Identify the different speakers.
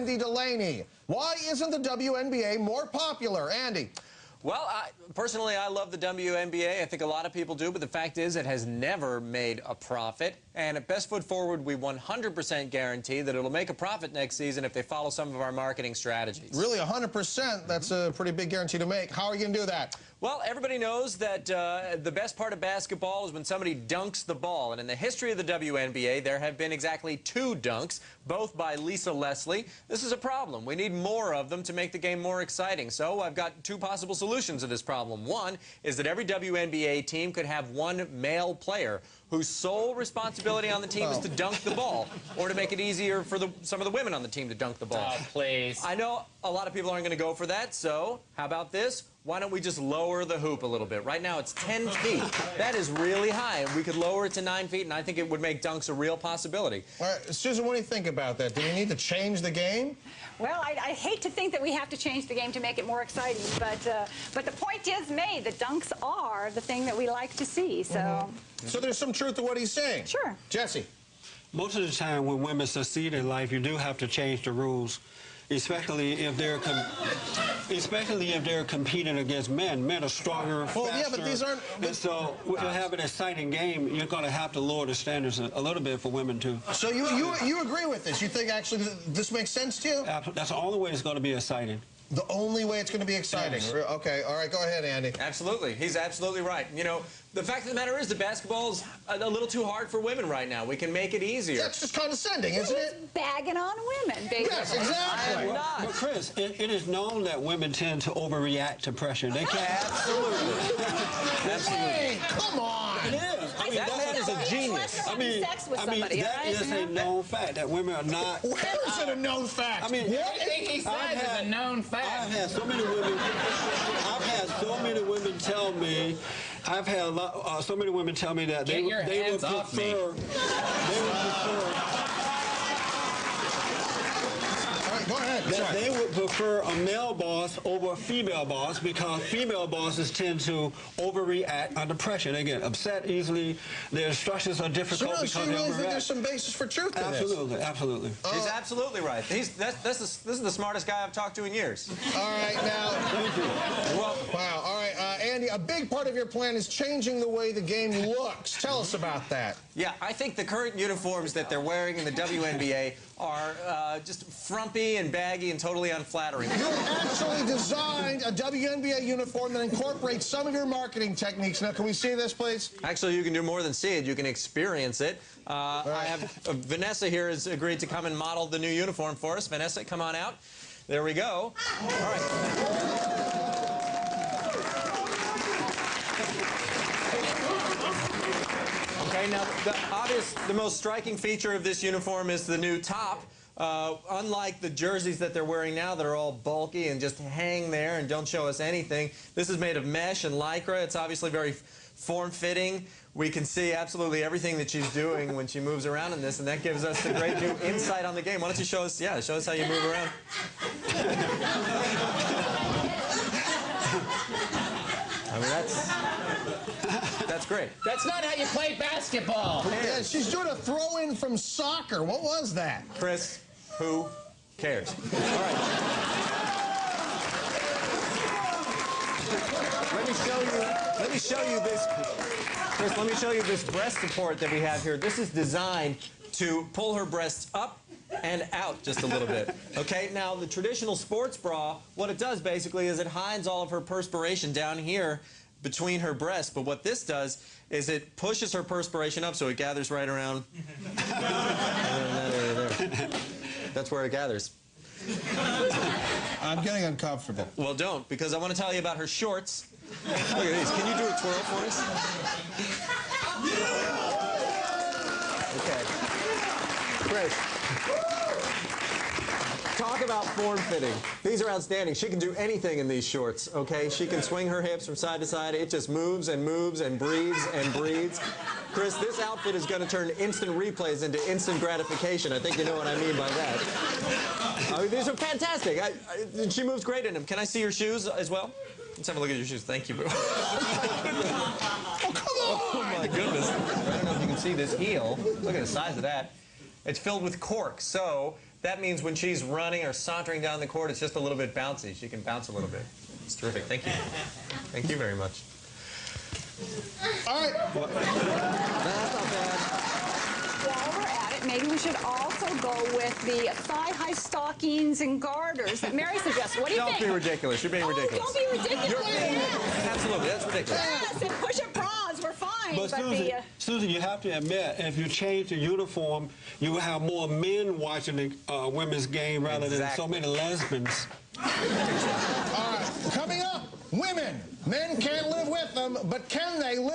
Speaker 1: Andy Delaney. Why isn't the WNBA more popular? Andy.
Speaker 2: Well, personally, I love the WNBA. I think a lot of people do, but the fact is it has never made a profit. And at Best Foot Forward, we 100% guarantee that it'll make a profit next season if they follow some of our marketing strategies.
Speaker 1: Really, 100%? That's a pretty big guarantee to make. How are you going to do that?
Speaker 2: Well, everybody knows that the best part of basketball is when somebody dunks the ball. And in the history of the WNBA, there have been exactly 2 dunks, both by Lisa Leslie. This is a problem. We need more of them to make the game more exciting. So I've got 2 possible solutions to this problem. One is that every WNBA team could have 1 male player whose sole responsibility on the team is to dunk the ball, or to make it easier for some of the women on the team to dunk the ball.
Speaker 3: Oh, please.
Speaker 2: I know a lot of people aren't going to go for that, so how about this? Why don't we just lower the hoop a little bit? Right now it's 10 feet. That is really high. We could lower it to 9 feet, and I think it would make dunks a real possibility.
Speaker 1: All right, Susan, what do you think about that? Do we need to change the game?
Speaker 4: Well, I hate to think that we have to change the game to make it more exciting, but the point is made that dunks are the thing that we like to see. So,
Speaker 1: So there's some truth to what he's saying.
Speaker 4: Sure.
Speaker 1: Jesse.
Speaker 5: Most of the time when women succeed in life, you do have to change the rules, especially if they're competing against men. Men are stronger, faster.
Speaker 1: Well, yeah, but these aren't...
Speaker 5: And so to have an exciting game, you're going to have to lower the standards a little bit for women, too.
Speaker 1: So you agree with this? You think actually this makes sense to you?
Speaker 5: That's the only way it's going to be exciting.
Speaker 1: The only way it's going to be exciting.
Speaker 5: Yes.
Speaker 1: Okay, all right, go ahead, Andy.
Speaker 2: Absolutely. He's absolutely right. You know, the fact of the matter is that basketball's a little too hard for women right now. We can make it easier.
Speaker 1: That's just condescending, isn't it?
Speaker 4: bagging on women, basically.
Speaker 1: Yes, exactly.
Speaker 2: I'm not.
Speaker 5: But Chris, it is known that women tend to overreact to pressure. They can't.
Speaker 2: Absolutely.
Speaker 1: Hey, come on.
Speaker 5: It is. I mean,
Speaker 2: That man is a genius.
Speaker 5: That is a known fact that women are not.
Speaker 1: Where is it a known fact?
Speaker 5: I mean,
Speaker 3: Everything he says is a known fact.
Speaker 5: I've had so many women. Tell me. I've had so many women tell me that they would prefer.
Speaker 1: Go ahead.
Speaker 5: That they would prefer a male boss over a female boss because female bosses tend to overreact under pressure. They get upset easily. Their instructions are difficult because
Speaker 1: you
Speaker 5: they
Speaker 1: really
Speaker 5: overreact.
Speaker 1: think there's some basis for truth to this?
Speaker 5: Absolutely, absolutely.
Speaker 2: He's absolutely right. This is the smartest guy I've talked to in years.
Speaker 1: All right, now.
Speaker 5: Thank you.
Speaker 1: Well, wow. All right, Andy, a big part of your plan is changing the way the game looks. Tell us about that.
Speaker 2: Yeah, I think the current uniforms that they're wearing in the WNBA are just frumpy and baggy and totally unflattering.
Speaker 1: You actually designed a WNBA uniform that incorporates some of your marketing techniques. Now, can we see this, please?
Speaker 2: Actually, you can do more than see it. You can experience it. I have Vanessa here has agreed to come and model the new uniform for us. Vanessa, come on out. There we go. All right. Okay, now the most striking feature of this uniform is the new top. Unlike the jerseys that they're wearing now that are all bulky and just hang there and don't show us anything, this is made of mesh and lycra. It's obviously very form-fitting. We can see absolutely everything that she's doing when she moves around in this, and that gives us the great new insight on the game. Why don't you show us, show us how you move around. I mean, that's great.
Speaker 3: That's not how you play basketball.
Speaker 1: Yeah, she's doing a throw-in from soccer. What was that?
Speaker 2: Chris, who cares? All right. Let me show you this. Chris, let me show you this breast support that we have here. This is designed to pull her breasts up and out just a little bit. Okay, now the traditional sports bra, what it does basically is it hides all of her perspiration down here between her breasts, but what this does is it pushes her perspiration up so it gathers right around that area there. That's where it gathers.
Speaker 1: I'm getting uncomfortable.
Speaker 2: Well, don't, because I want to tell you about her shorts. Look at these. Can you do a twirl for us? Okay. Chris. Talk about form-fitting. These are outstanding. She can do anything in these shorts, okay? She can swing her hips from side to side. It just moves and moves and breathes and breathes. Chris, this outfit is going to turn instant replays into instant gratification. I think you know what I mean by that. I mean, these are fantastic. She moves great in them. Can I see your shoes as well? Let's have a look at your shoes. Thank you. Oh, come on! Oh, my goodness. I don't know if you can see this heel. Look at the size of that. It's filled with cork, so That means when she's running or sauntering down the court, it's just a little bit bouncy. She can bounce a little bit. It's terrific. Thank you. Thank you very much.
Speaker 1: All right.
Speaker 5: That's not bad.
Speaker 4: While we're at it, maybe we should also go with the thigh-high stockings and garters that Mary suggested. What do you
Speaker 2: Don't
Speaker 4: think?
Speaker 2: be ridiculous. You're being ridiculous.
Speaker 4: Don't be ridiculous.
Speaker 2: Absolutely. That's ridiculous.
Speaker 4: Yes, and push-up bras, we're fine.
Speaker 5: But Susan, you have to admit, if you change the uniform, you will have more men watching the women's game rather than so many lesbians.
Speaker 1: All right. Coming up, women. Men can't live with them, but can they live?